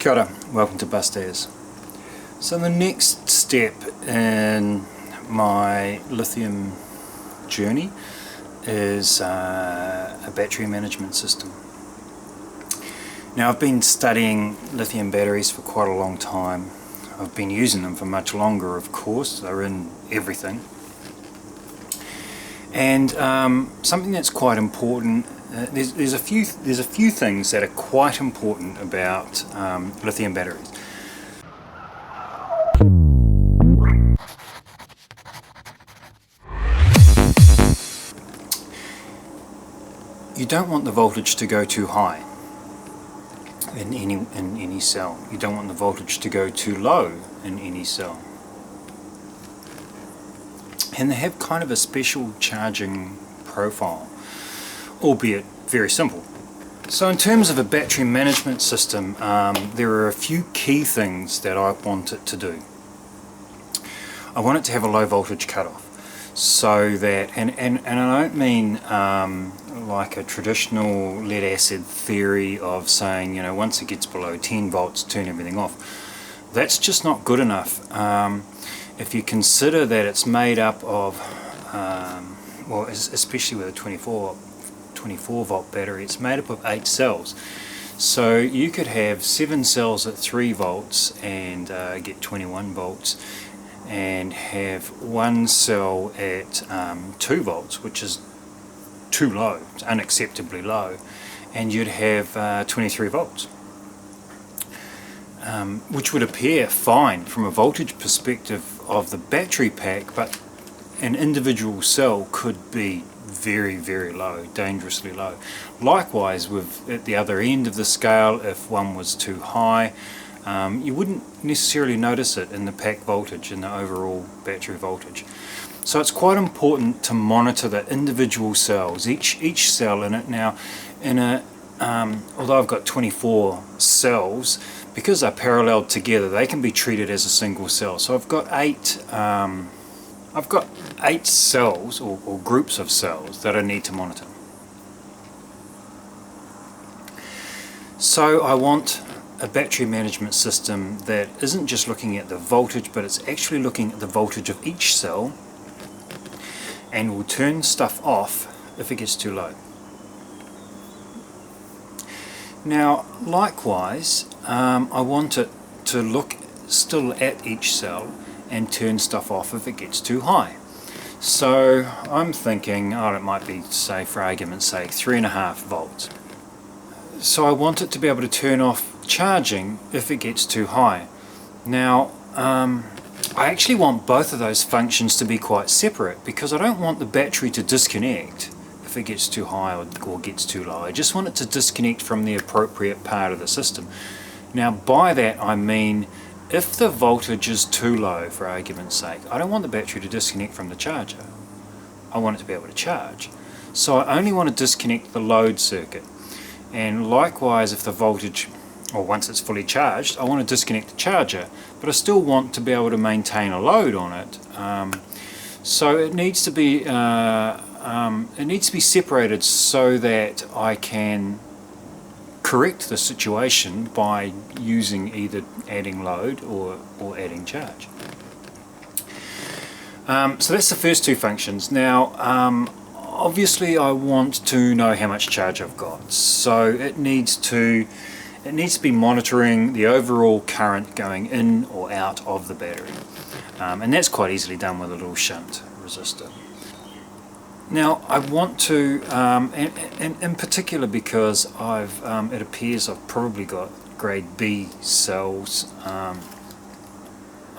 Kia ora, welcome to Bustairs. So the next step in my lithium journey is a battery management system. Now I've been studying lithium batteries for quite a long time. I've been using them for much longer, of course. They're in everything. And something that's quite important, there's a few things that are quite important about lithium batteries. You don't want the voltage to go too high in any cell. You don't want the voltage to go too low in any cell. And they have kind of a special charging profile, albeit very simple. So in terms of a battery management system, there are a few key things that I want it to do. I want it to have a low voltage cutoff, so that, and I don't mean like a traditional lead acid theory of saying, you know, once it gets below 10 volts, turn everything off. That's just not good enough. If you consider that it's made up of, well, especially with a 24 volt battery, it's made up of 8 cells. So you could have 7 cells at 3 volts and get 21 volts, and have 1 cell at 2 volts, which is too low, it's unacceptably low, and you'd have 23 volts. Which would appear fine from a voltage perspective of the battery pack, but an individual cell could be very, very low, dangerously low. Likewise, at the other end of the scale, if one was too high, you wouldn't necessarily notice it in the pack voltage, in the overall battery voltage. So it's quite important to monitor the individual cells, each cell in it. Now, although I've got 24 cells, because they're paralleled together, they can be treated as a single cell. So I've got 8 cells or groups of cells that I need to monitor. So I want a battery management system that isn't just looking at the voltage, but it's actually looking at the voltage of each cell, and will turn stuff off if it gets too low. Now, likewise, I want it to look still at each cell and turn stuff off if it gets too high. So I'm thinking, it might be, say, for argument's sake, 3.5 volts. So I want it to be able to turn off charging if it gets too high. Now, I actually want both of those functions to be quite separate, because I don't want the battery to disconnect if it gets too high or gets too low. I just want it to disconnect from the appropriate part of the system. Now, by that I mean, if the voltage is too low, for argument's sake, I don't want the battery to disconnect from the charger. I want it to be able to charge. So I only want to disconnect the load circuit. And likewise, if the voltage, or once it's fully charged, I want to disconnect the charger, but I still want to be able to maintain a load on it. So it needs to be separated so that I can correct the situation by using either adding load or adding charge. So that's the first two functions. Now, obviously I want to know how much charge I've got, so it needs to be monitoring the overall current going in or out of the battery, and that's quite easily done with a little shunt resistor. Now I want to, and in particular because it appears I've probably got grade B cells,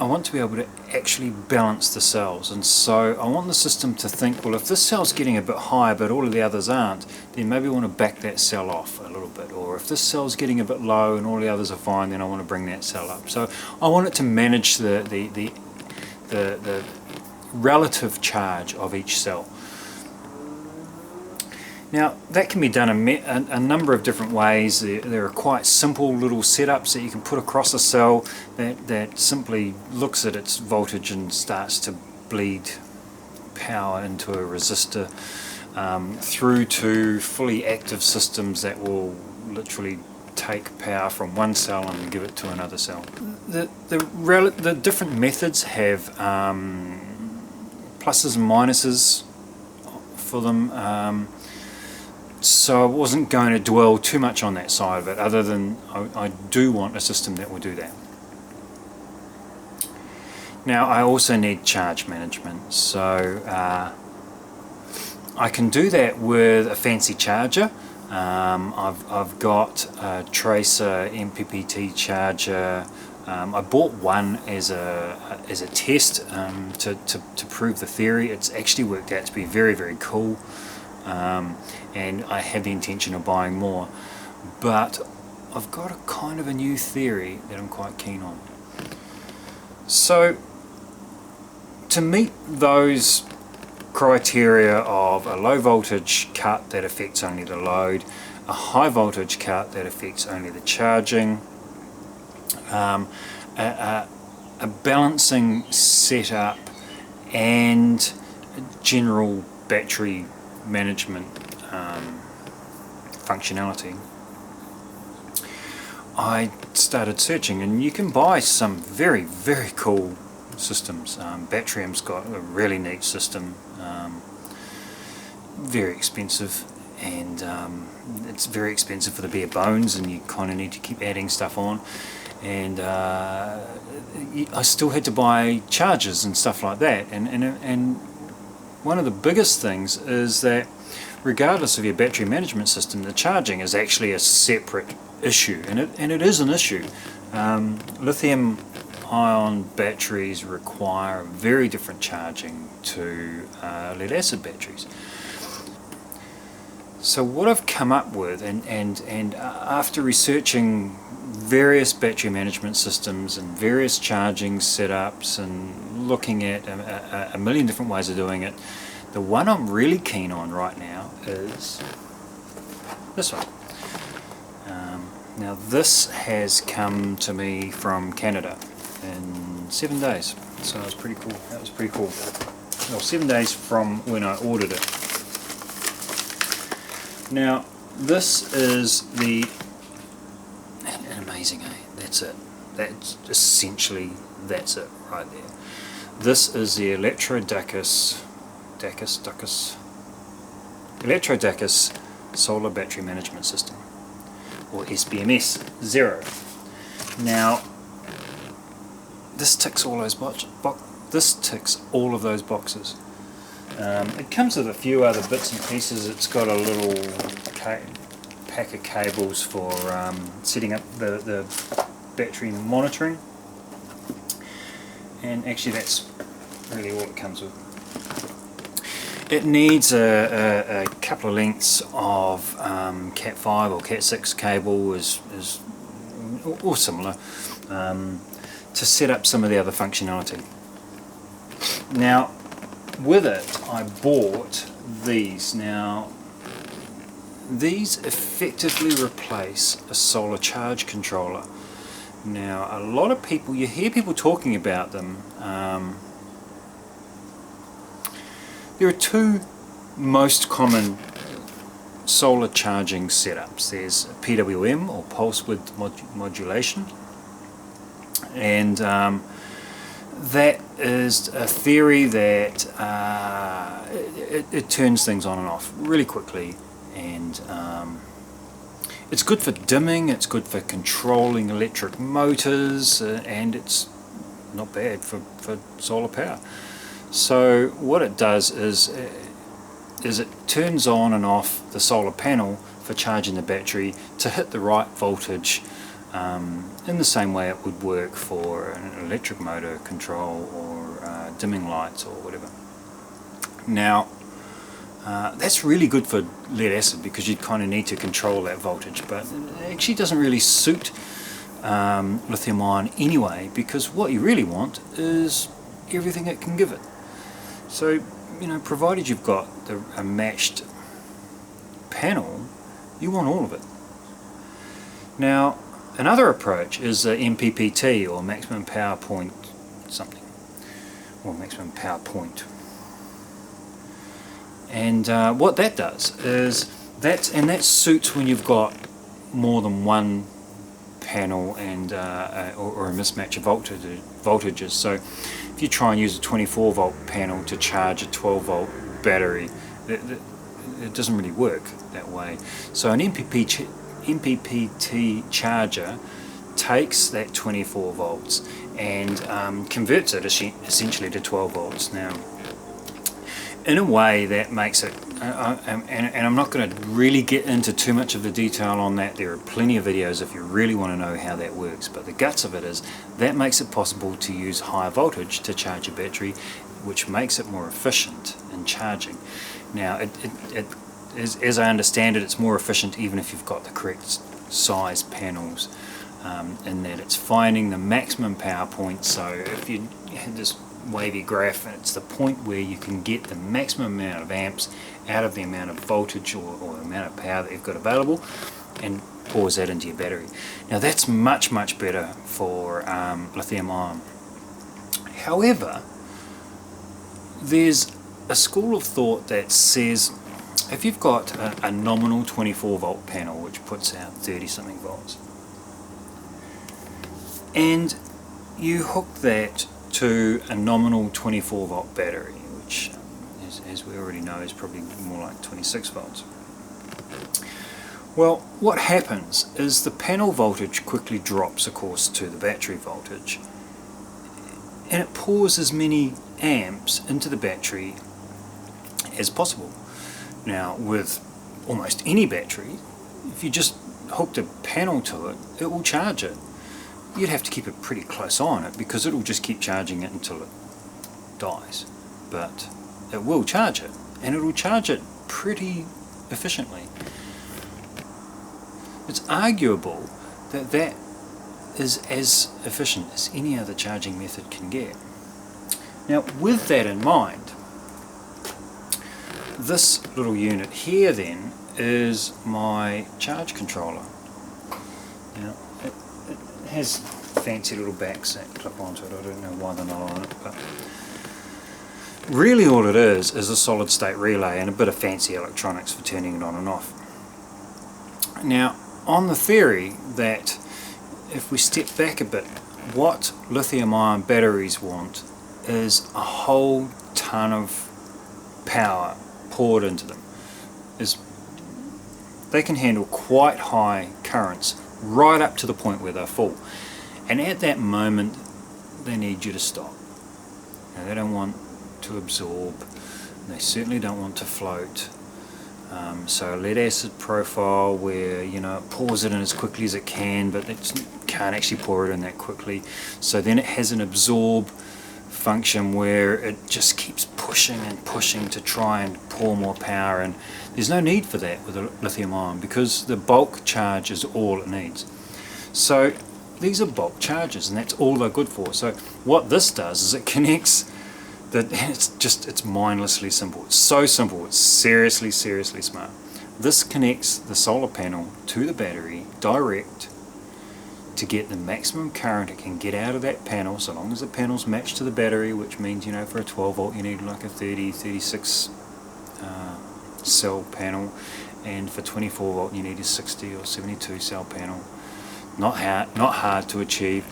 I want to be able to actually balance the cells, and so I want the system to think, well, if this cell's getting a bit high but all of the others aren't, then maybe I want to back that cell off a little bit, or if this cell's getting a bit low and all the others are fine, then I want to bring that cell up. So I want it to manage the relative charge of each cell. Now that can be done a number of different ways. There are quite simple little setups that you can put across a cell that simply looks at its voltage and starts to bleed power into a resistor, through to fully active systems that will literally take power from one cell and give it to another cell. The different methods have pluses and minuses for them, so I wasn't going to dwell too much on that side of it, other than I do want a system that will do that. Now I also need charge management, so I can do that with a fancy charger. I've got a Tracer MPPT charger. I bought one as a test to prove the theory. It's actually worked out to be very, very cool, and I have the intention of buying more. But I've got a kind of a new theory that I'm quite keen on. So to meet those criteria of a low voltage cut that affects only the load, a high voltage cut that affects only the charging, a balancing setup, and general battery management functionality, I started searching, and you can buy some very, very cool systems. Batrium's got a really neat system, very expensive, and it's very expensive for the bare bones, and you kind of need to keep adding stuff on. And I still had to buy chargers and stuff like that, and one of the biggest things is that regardless of your battery management system, the charging is actually a separate issue, and it is an issue. Lithium ion batteries require very different charging to lead acid batteries. So what I've come up with, and after researching various battery management systems and various charging setups and looking at a million different ways of doing it, the one I'm really keen on right now is this one. Now this has come to me from Canada in 7 days, so it was pretty cool. That was pretty cool. Well, 7 days from when I ordered it. Now this is the, and amazing, eh? That's it. That's essentially, that's it right there. This is the Electrodacus Solar Battery Management System, or SBMS0. Now this ticks all those boxes. It comes with a few other bits and pieces. It's got a little pack of cables for setting up the battery monitoring, and actually that's really all it comes with. It needs a couple of lengths of Cat 5 or Cat 6 cable or similar to set up some of the other functionality. Now with it I bought these. Now these effectively replace a solar charge controller. Now a lot of people, you hear people talking about them. There are two most common solar charging setups. There's PWM, or pulse width modulation, and that is a theory that it turns things on and off really quickly, and it's good for dimming, it's good for controlling electric motors, and it's not bad for solar power. So what it does is it turns on and off the solar panel for charging the battery to hit the right voltage, in the same way it would work for an electric motor control or dimming lights or whatever. Now that's really good for lead acid, because you kind of need to control that voltage, but it actually doesn't really suit lithium ion anyway, because what you really want is everything it can give it. So, you know, provided you've got a matched panel, you want all of it. Now, another approach is MPPT, or maximum power point something, or maximum power point. And what that does is that suits when you've got more than one panel and or a mismatch of voltages. So if you try and use a 24 volt panel to charge a 12 volt battery, it doesn't really work that way. So an MPPT charger takes that 24 volts and converts it essentially to 12 volts. Now, in a way that makes it, and I'm not going to really get into too much of the detail on that. There are plenty of videos if you really want to know how that works, but the guts of it is that makes it possible to use high voltage to charge a battery, which makes it more efficient in charging. Now, as I understand it, it's more efficient even if you've got the correct size panels, in that it's finding the maximum power point. So if you had this wavy graph, and it's the point where you can get the maximum amount of amps out of the amount of voltage or the amount of power that you've got available, and pours that into your battery. Now that's much better for lithium ion. However, there's a school of thought that says if you've got a nominal 24 volt panel which puts out 30 something volts, and you hook that to a nominal 24 volt battery, which as we already know is probably more like 26 volts. Well, what happens is the panel voltage quickly drops, of course, to the battery voltage, and it pours as many amps into the battery as possible. Now, with almost any battery, if you just hooked a panel to it, it will charge it. You'd have to keep it pretty close on it because it will just keep charging it until it dies. But it will charge it, and it will charge it pretty efficiently. It's arguable that that is as efficient as any other charging method can get. Now, with that in mind, this little unit here then is my charge controller. Now, it has fancy little backs that clip onto it. I don't know why they're not on it, but really all it is a solid state relay and a bit of fancy electronics for turning it on and off. Now, on the theory that if we step back a bit, what lithium ion batteries want is a whole ton of power poured into them. They can handle quite high currents right up to the point where they're full, and at that moment they need you to stop. Now, they don't want to absorb, they certainly don't want to float. So a lead acid profile where, you know, it pours it in as quickly as it can, but it can't actually pour it in that quickly. So then it has an absorb function where it just keeps pushing and pushing to try and pour more power, and there's no need for that with a lithium ion because the bulk charge is all it needs. So these are bulk chargers, and that's all they're good for. So what this does is it connects it's mindlessly simple. It's so simple, it's seriously smart. This connects the solar panel to the battery direct to get the maximum current it can get out of that panel, so long as the panel's matched to the battery, which means, you know, for a 12 volt you need like a 36 cell panel, and for 24 volt you need a 60 or 72 cell panel. Not hard to achieve.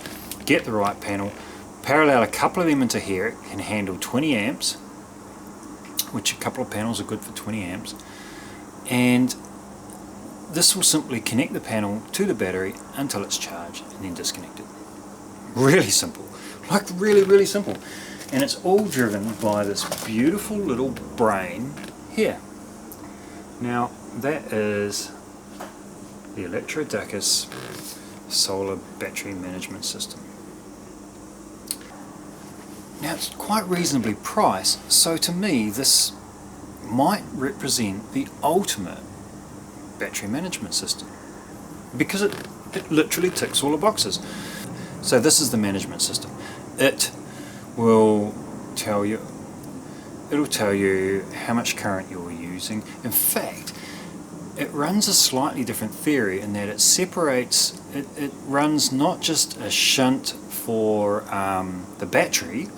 Get the right panel, parallel a couple of them into here. It can handle 20 amps, which a couple of panels are good for 20 amps, and this will simply connect the panel to the battery until it's charged and then disconnect it. Really simple, like really simple. And it's all driven by this beautiful little brain here. Now that is the Electrodacus Solar Battery Management System. Now it's quite reasonably priced, so to me this might represent the ultimate battery management system because it literally ticks all the boxes. So this is the management system. It will tell you how much current you're using. In fact, it runs a slightly different theory in that it separates, it runs not just a shunt for the battery,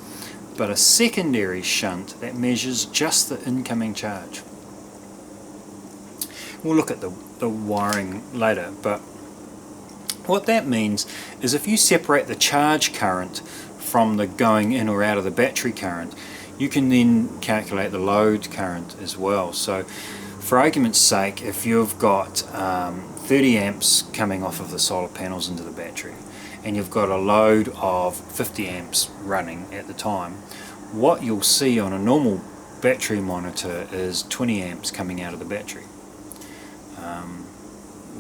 but a secondary shunt that measures just the incoming charge. We'll look at the the wiring later, but what that means is if you separate the charge current from the going in or out of the battery current, you can then calculate the load current as well. So for argument's sake, if you've got 30 amps coming off of the solar panels into the battery, and you've got a load of 50 amps running at the time, what you'll see on a normal battery monitor is 20 amps coming out of the battery.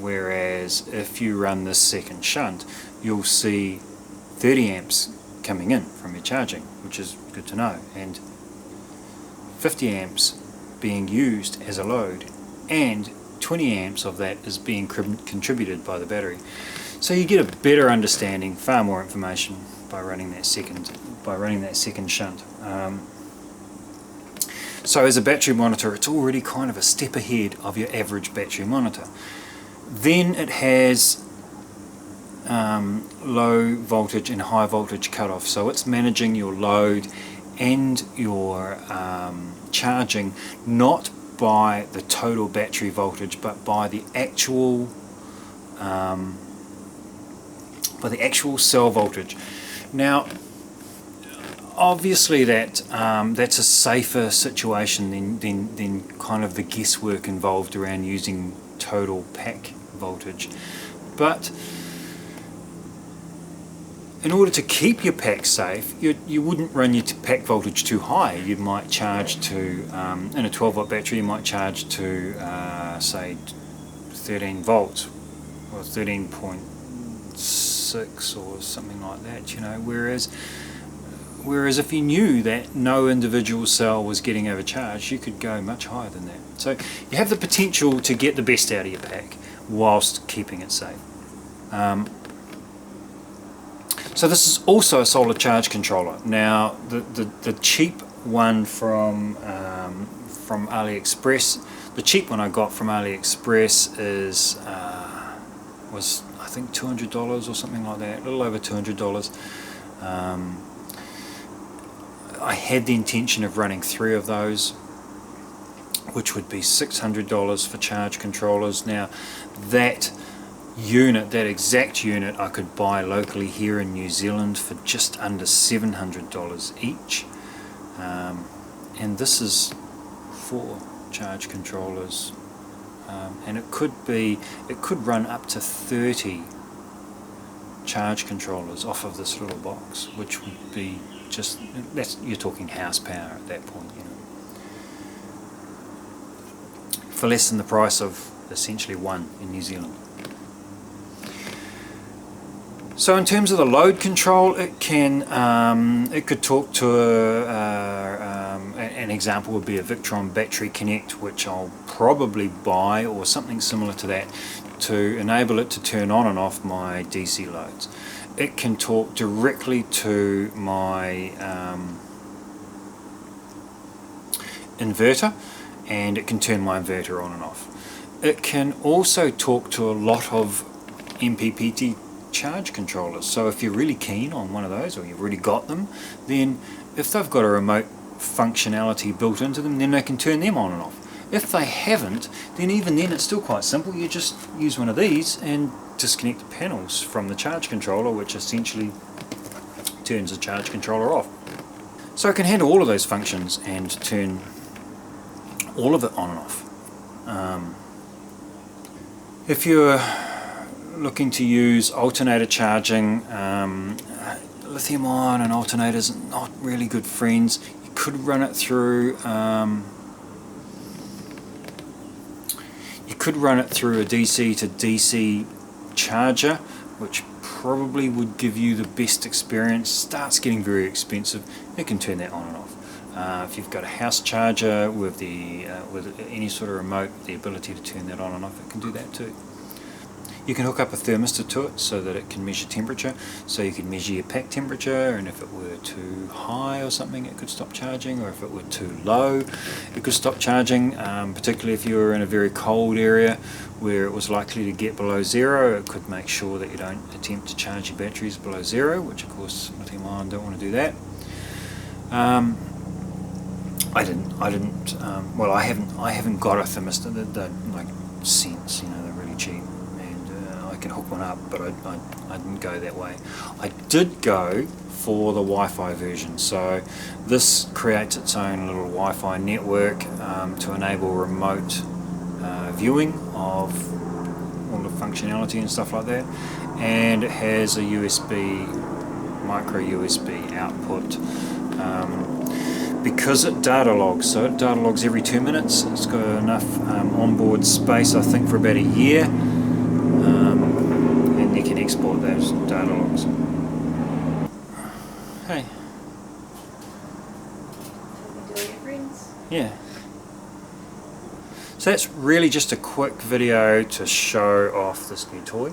Whereas if you run this second shunt, you'll see 30 amps coming in from your charging, which is good to know, and 50 amps being used as a load, and 20 amps of that is being contributed by the battery. So you get a better understanding, far more information by running that second shunt. So as a battery monitor, it's already kind of a step ahead of your average battery monitor. Then it has low voltage and high voltage cutoff, so it's managing your load and your charging not by the total battery voltage, but by the actual cell voltage. Now, obviously that's a safer situation than kind of the guesswork involved around using total pack voltage. But in order to keep your pack safe, you wouldn't run your pack voltage too high. You might charge to, in a 12 volt battery, you might charge to say 13 volts or 13.6 or something like that, you know, whereas if you knew that no individual cell was getting overcharged, you could go much higher than that. So you have the potential to get the best out of your pack whilst keeping it safe. So this is also a solar charge controller. Now the cheap one from AliExpress, the cheap one I got from AliExpress was I think $200 or something like that, a little over $200. I had the intention of running 3 of those, which would be $600 for charge controllers. Now that exact unit I could buy locally here in New Zealand for just under $700 each, and this is 4 charge controllers, and it could run up to 30 charge controllers off of this little box, which would be you're talking house power at that point, you know, for less than the price of essentially one in New Zealand. So in terms of the load control, it could talk to an example would be a Victron Battery Connect, which I'll probably buy, or something similar to that, to enable it to turn on and off my DC loads. It can talk directly to my inverter, and it can turn my inverter on and off. It can also talk to a lot of MPPT charge controllers. So if you're really keen on one of those, or you've already got them, then if they've got a remote functionality built into them, then they can turn them on and off. If they haven't, then even then it's still quite simple. You just use one of these and disconnect the panels from the charge controller, which essentially turns the charge controller off. So it can handle all of those functions and turn all of it on and off. If you're looking to use alternator charging, lithium-ion and alternators are not really good friends. You could run it through a DC to DC charger, which probably would give you the best experience. Starts getting very expensive. It can turn that on and off. If you've got a house charger with any sort of remote, the ability to turn that on and off, it can do that too. You can hook up a thermistor to it so that it can measure temperature. So you can measure your pack temperature, and if it were too high or something, it could stop charging, or if it were too low, it could stop charging, particularly if you were in a very cold area where it was likely to get below 0. It could make sure that you don't attempt to charge your batteries below 0, which of course lithium-ion don't want to do that. I haven't got a thermistor. They're like cents, you know, they're cheap, and I can hook one up, but I didn't go that way. I did go for the Wi-Fi version, so this creates its own little Wi-Fi network to enable remote viewing of all the functionality and stuff like that, and it has a micro USB output. Because it data logs, so it data logs every 2 minutes. It's got enough onboard space, I think, for about a year, and you can export those data logs. Hey. Yeah. So that's really just a quick video to show off this new toy.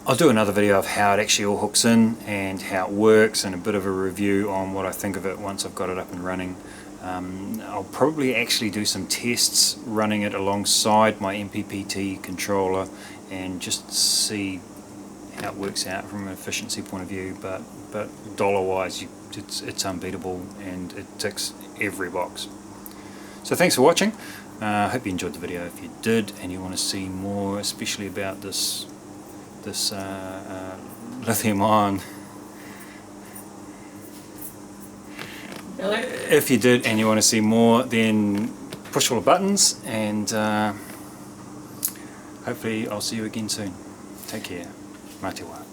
I'll do another video of how it actually all hooks in and how it works, and a bit of a review on what I think of it once I've got it up and running. I'll probably actually do some tests running it alongside my MPPT controller and just see how it works out from an efficiency point of view, but dollar wise it's unbeatable and it ticks every box. So thanks for watching. I hope you enjoyed the video. If you did and you want to see more, especially about this lithium ion, if you did and you want to see more, then push all the buttons, and hopefully I'll see you again soon. Take care. Mā te wā.